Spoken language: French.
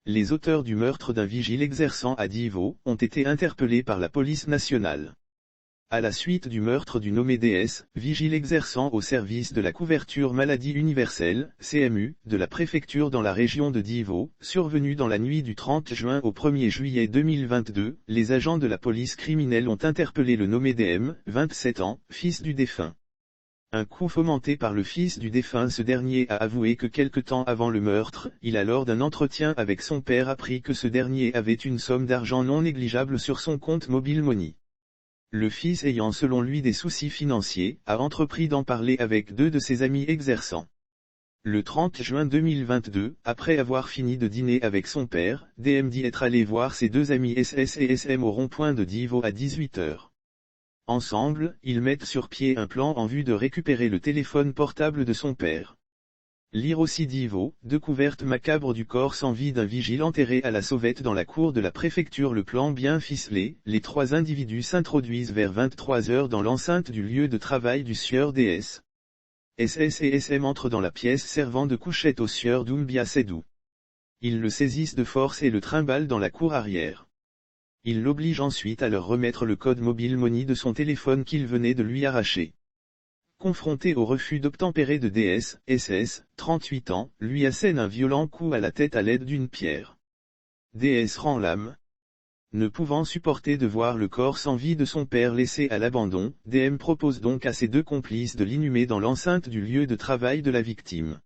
Les auteurs du meurtre d'un vigile exerçant à Divo ont été interpellés par la police nationale. À la suite du meurtre du nommé DS, vigile exerçant au service de la couverture maladie universelle, CMU, de la préfecture dans la région de Divo, survenu dans la nuit du 30 juin au 1er juillet 2022, les agents de la police criminelle ont interpellé le nommé DM, 27 ans, fils du défunt. Un coup fomenté par le fils du défunt, ce dernier a avoué que quelque temps avant le meurtre, il a lors d'un entretien avec son père appris que ce dernier avait une somme d'argent non négligeable sur son compte Mobile Money. Le fils ayant selon lui des soucis financiers, a entrepris d'en parler avec deux de ses amis exerçants. Le 30 juin 2022, après avoir fini de dîner avec son père, DM dit être allé voir ses deux amis SS et SM au rond-point de Divo à 18 h. Ensemble, ils mettent sur pied un plan en vue de récupérer le téléphone portable de son père. Lire aussi Divo, découverte macabre du corps sans vie d'un vigile enterré à la sauvette dans la cour de la préfecture. Le plan bien ficelé, les trois individus s'introduisent vers 23 h dans l'enceinte du lieu de travail du sieur DS. SS et SM entrent dans la pièce servant de couchette au sieur Doumbia Sedou. Ils le saisissent de force et le trimballent dans la cour arrière. Ils l'obligent ensuite à leur remettre le code Mobile Money de son téléphone qu'ils venaient de lui arracher. Confronté au refus d'obtempérer de DS, SS, 38 ans, lui assène un violent coup à la tête à l'aide d'une pierre. DS rend l'âme. Ne pouvant supporter de voir le corps sans vie de son père laissé à l'abandon, DM propose donc à ses deux complices de l'inhumer dans l'enceinte du lieu de travail de la victime.